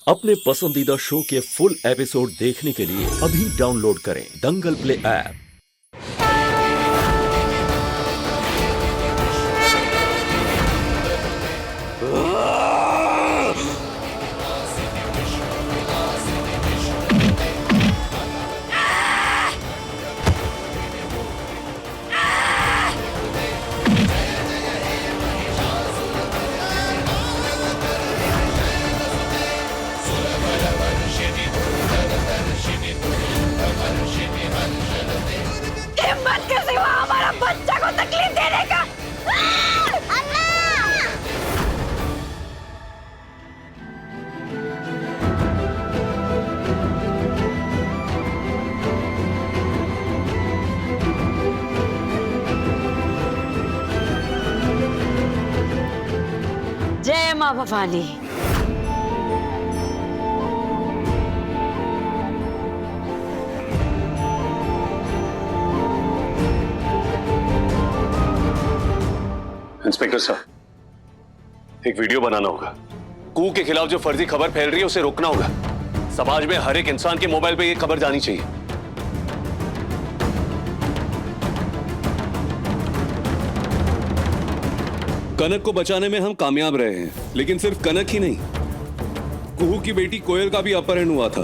अपने पसंदीदा शो के फुल एपिसोड देखने के लिए अभी डाउनलोड करें दंगल प्ले ऐप। हिम्मत कैसे हुआ हमारा बच्चा को तकलीफ देने का? जय माँ भवानी। इंस्पेक्टर साहब, एक वीडियो बनाना होगा। कू के खिलाफ जो फर्जी खबर फैल रही है उसे रोकना होगा। समाज में हर एक इंसान के मोबाइल पे ये खबर जानी चाहिए। कनक को बचाने में हम कामयाब रहे हैं, लेकिन सिर्फ कनक ही नहीं, कुहू की बेटी कोयल का भी अपहरण हुआ था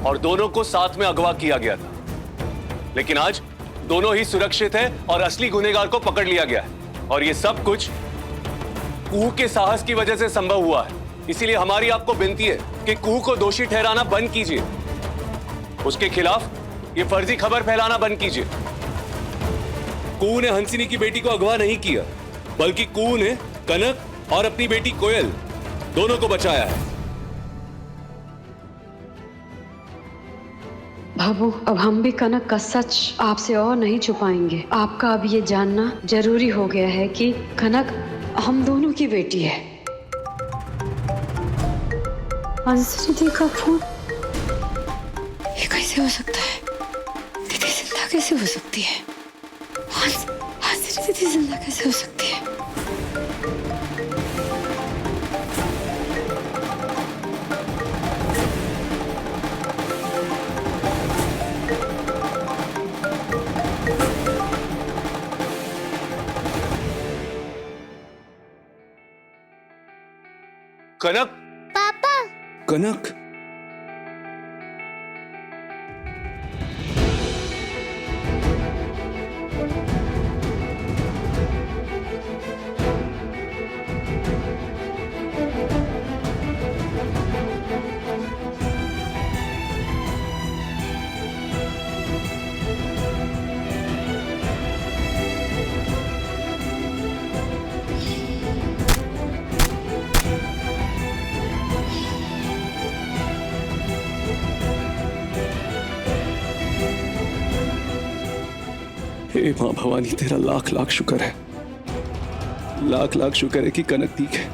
और दोनों को साथ में अगवा किया गया था। लेकिन आज दोनों ही सुरक्षित हैं और असली गुनहगार को पकड़ लिया गया है। और ये सब कुछ कुहू के साहस की वजह से संभव हुआ है। इसीलिए हमारी आपको विनती है कि कुहू को दोषी ठहराना बंद कीजिए, उसके खिलाफ ये फर्जी खबर फैलाना बंद कीजिए। कुहू ने हंसिनी की बेटी को अगवा नहीं किया, बल्कि कुहू ने कनक और अपनी बेटी कोयल दोनों को बचाया है। बाबू, अब हम भी कनक का सच आपसे और नहीं छुपाएंगे। आपका अब ये जानना जरूरी हो गया है कि कनक हम दोनों की बेटी है। हंसनी का फोन, ये कैसे हो सकता है? दीदी जिंदा कैसे हो सकती है? हंसनी दीदी जिंदा कैसे हो सकती है? कनक, पापा, कनक, हे मां भवानी, तेरा लाख लाख शुक्र है, लाख लाख शुक्र है कि कनक ठीक है।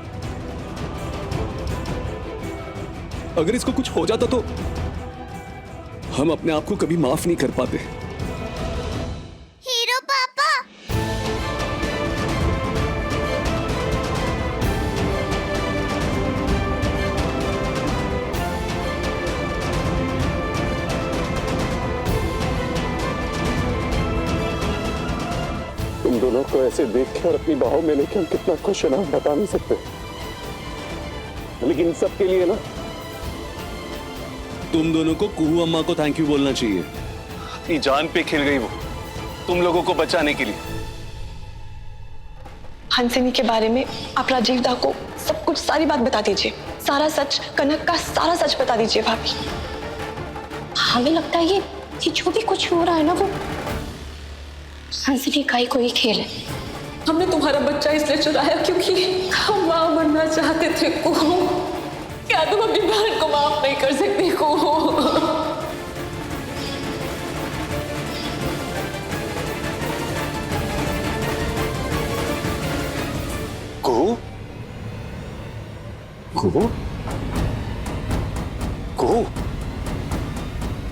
अगर इसको कुछ हो जाता तो हम अपने आप को कभी माफ नहीं कर पाते। हीरो पापा, तुम दोनों को ऐसे देख के और अपनी बाहों में लेके हम कितना खुश है ना, बता नहीं सकते। लेकिन सब के लिए ना, तुम दोनों को कुहू अम्मा को थैंक यू बोलना चाहिए। अपनी जान पे खिल गई वो तुम लोगों को बचाने के लिए। हंसिनी के बारे में आप राजीव दा को सब कुछ, सारी बात बता दीजिए। सारा सच, कनक का सारा सच बता दीजिए भाभी। हमें लगता है ये जो भी कुछ हो रहा है ना, वो हंसनी का ही कोई खेल है। हमने तुम्हारा बच्चा इसलिए चुराया क्योंकि हम मां बनना चाहते थे। कुहू, क्या तुम अपनी बहन को माफ नहीं कर सकती? कुहू, कुहू, कुहू, कुहू,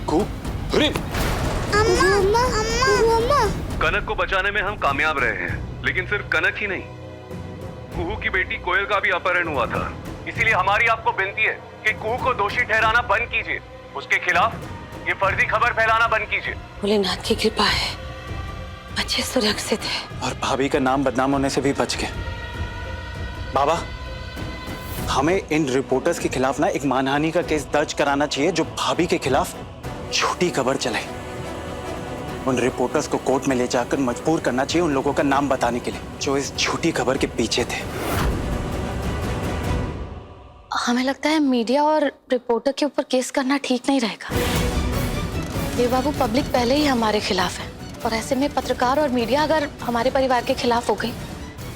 कुहू, अरे अम्मा, अम्मा, अम्मा, अम्मा। कनक को बचाने में हम कामयाब रहे हैं, लेकिन सिर्फ कनक ही नहीं, कुहू की बेटी कोयल का भी अपहरण हुआ था। इसीलिए हमारी आपको विनती है कि कुहू को दोषी ठहराना बंद कीजिए। उसके खिलाफ ये फर्जी खबर फैलाना बंद कीजिए। भोलेनाथ की कृपा है, बच्चे सुरक्षित है। और भाभी का नाम बदनाम होने से भी बच गए। बाबा, हमें इन रिपोर्टर्स के खिलाफ ना एक मानहानि का केस दर्ज कराना चाहिए जो भाभी के खिलाफ झूठी खबर चलाए। उन रिपोर्टर्स को कोर्ट में ले जाकर मजबूर करना चाहिए उन लोगों का नाम बताने के लिए जो इस झूठी खबर के पीछे थे। हमें लगता है मीडिया और रिपोर्टर के ऊपर केस करना ठीक नहीं रहेगा। ये बाबू, पब्लिक पहले ही हमारे खिलाफ है और ऐसे में पत्रकार और मीडिया अगर हमारे परिवार के खिलाफ हो गई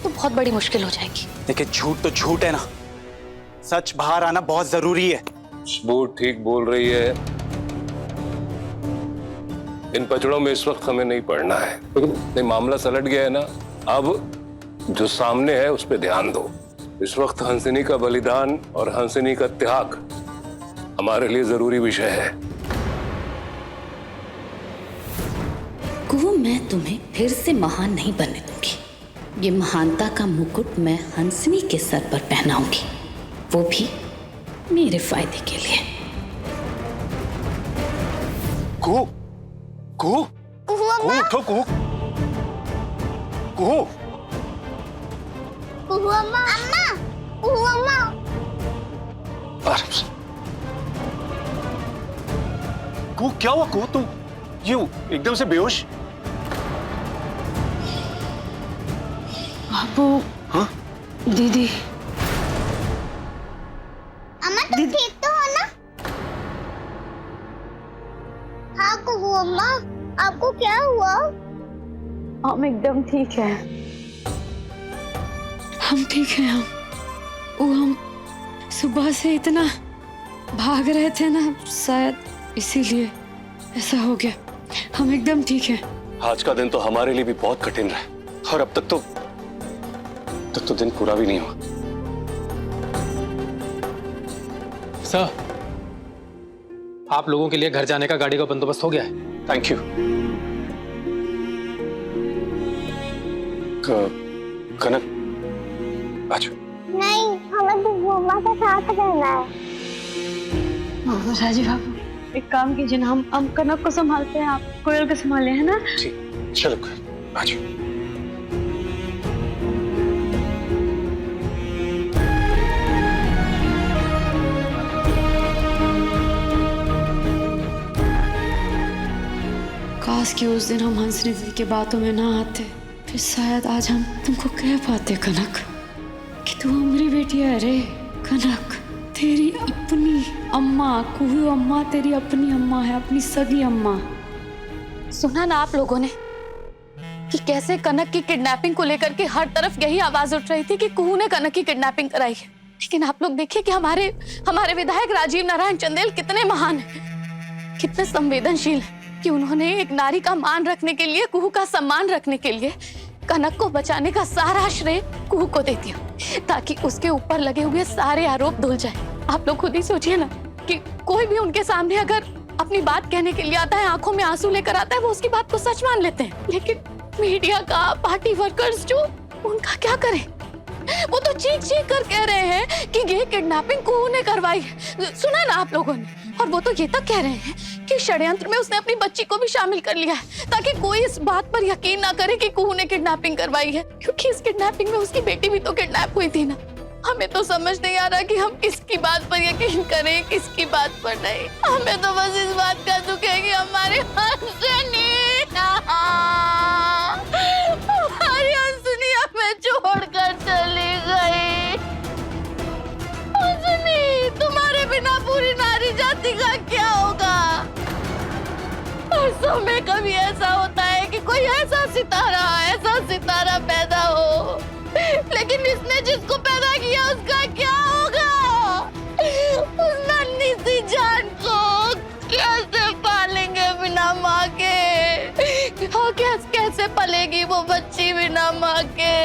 तो बहुत बड़ी मुश्किल हो जाएगी। देखिए, झूठ तो झूठ है ना, सच बाहर आना बहुत जरूरी है। वो ठीक बोल रही है। इन पचड़ों में इस वक्त हमें नहीं पड़ना है, लेकिन मामला सलट गया है ना, अब जो सामने है उस पर ध्यान दो। इस वक्त हंसिनी का बलिदान और हंसिनी का त्याग हमारे लिए जरूरी विषय है। कुहू, मैं तुम्हें फिर से महान नहीं बनने दूंगी। ये महानता का मुकुट मैं हंसिनी के सर पर पहनाऊंगी, वो भी मेरे फायदे के लिए। कुहू, कुहू, कुहू, उठो कुहू, कुहू। कुहू अम्मा, अम्मा, कुहू अम्मा। कुहू, क्या हुआ कुहू? तुम यूं एकदम से बेहोश? बाबू। हाँ? दीदी। अम्मा, तुम ठीक तो हो ना? हाँ कुहू अम्मा, आपको क्या हुआ? हम एकदम ठीक है। हम ठीक हैं। हम सुबह से इतना भाग रहे थे ना, शायद इसीलिए ऐसा हो गया। हम एकदम ठीक हैं। आज का दिन तो हमारे लिए भी बहुत कठिन रहा और अब तक तो दिन पूरा भी नहीं हुआ। सर, आप लोगों के लिए घर जाने का गाड़ी का बंदोबस्त हो गया है। Thank you. कनक, आज नहीं, हमें कुहू अम्मा के साथ रहना है। राजीव बाबू, एक काम कीजिए ना, हम कनक को संभालते हैं, आप कोयल को संभाले, है ना? ठीक, चलो आज। काश कि उस दिन हम हंसनी दीदी के बातों में ना आते, फिर शायद आज हम तुमको कह पाते कनक कि तू हमारी बेटी है। रे कनक, तेरी अपनी अम्मा, कुहू अम्मा तेरी अपनी अम्मा है, अपनी सगी अम्मा। सुना ना आप लोगों ने कि कैसे कनक की किडनैपिंग को लेकर के हर तरफ यही आवाज उठ रही थी कि कुहू ने कनक की किडनैपिंग कराई है। लेकिन आप लोग देखिए कि हमारे विधायक राजीव नारायण चंदेल कितने महान हैं, कितने संवेदनशील हैं कि उन्होंने एक नारी का मान रखने के लिए, कुहू का सम्मान रखने के लिए कनक को बचाने का सारा श्रेय कुहू को दे दिया ताकि उसके ऊपर लगे हुए सारे आरोप धुल जाए। आप लोग खुद ही सोचिए ना कि कोई भी उनके सामने अगर अपनी बात कहने के लिए आता है, आंखों में आंसू लेकर आता है, वो उसकी बात को सच मान लेते हैं। लेकिन मीडिया का, पार्टी वर्कर्स जो, उनका क्या करें? वो तो चीख चीख कर कह रहे हैं कि ये किडनैपिंग कुहू ने करवाई है। सुना ना आप लोगों ने? और वो तो ये तक कह रहे हैं कि षड्यंत्र में उसने अपनी बच्ची को भी शामिल कर लिया है ताकि कोई इस बात पर यकीन ना करे कि कुहू ने किडनैपिंग करवाई है, क्योंकि इस किडनैपिंग में उसकी बेटी भी तो किडनैप हुई थी ना। हमें तो समझ नहीं आ रहा कि हम किसकी बात पर यकीन करें, किसकी बात पर नहीं। हमें तो बस इस बात का दुख है कि हमारी हंसनी हमें छोड़कर चली गई। हंसनी, तुम्हारे बिना पूरी नारी जाति का क्या होगा? हर समय कभी ऐसा होता है कि कोई ऐसा सितारा पैदा हो, लेकिन इसने जिसको पैदा किया उसका क्या होगा? उस नन्ही सी जान को कैसे पालेंगे बिना माँ के? और कैसे पलेगी वो बच्ची बिना माँ के?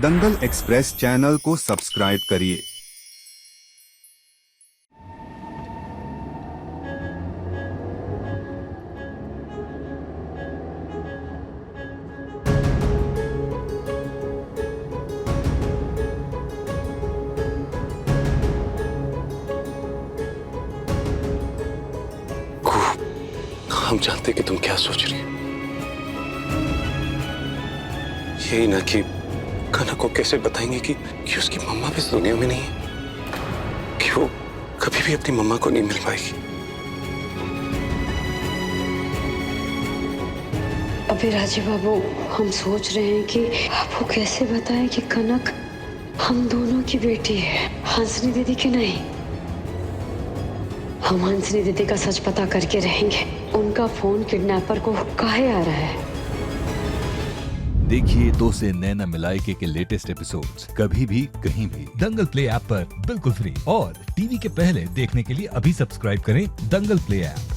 दंगल एक्सप्रेस चैनल को सब्सक्राइब करिए। जानते कि तुम क्या सोच रही हो। यही ना कि कनक को कैसे बताएंगे कि उसकी मम्मा भी इस दुनिया में नहीं है, कि वो कभी भी अपनी मम्मा को नहीं मिल पाएगी। अभी राजीव बाबू, हम सोच रहे हैं कि आपको कैसे बताएं कि कनक हम दोनों की बेटी है, हंसनी दीदी की नहीं। हम हंसनी दीदी का सच पता करके रहेंगे। उनका फोन किडनैपर को काहे आ रहा है। देखिए 2 से नैना मिलाइके के लेटेस्ट एपिसोड्स कभी भी कहीं भी दंगल प्ले ऐप पर बिल्कुल फ्री, और टीवी के पहले देखने के लिए अभी सब्सक्राइब करें दंगल प्ले ऐप।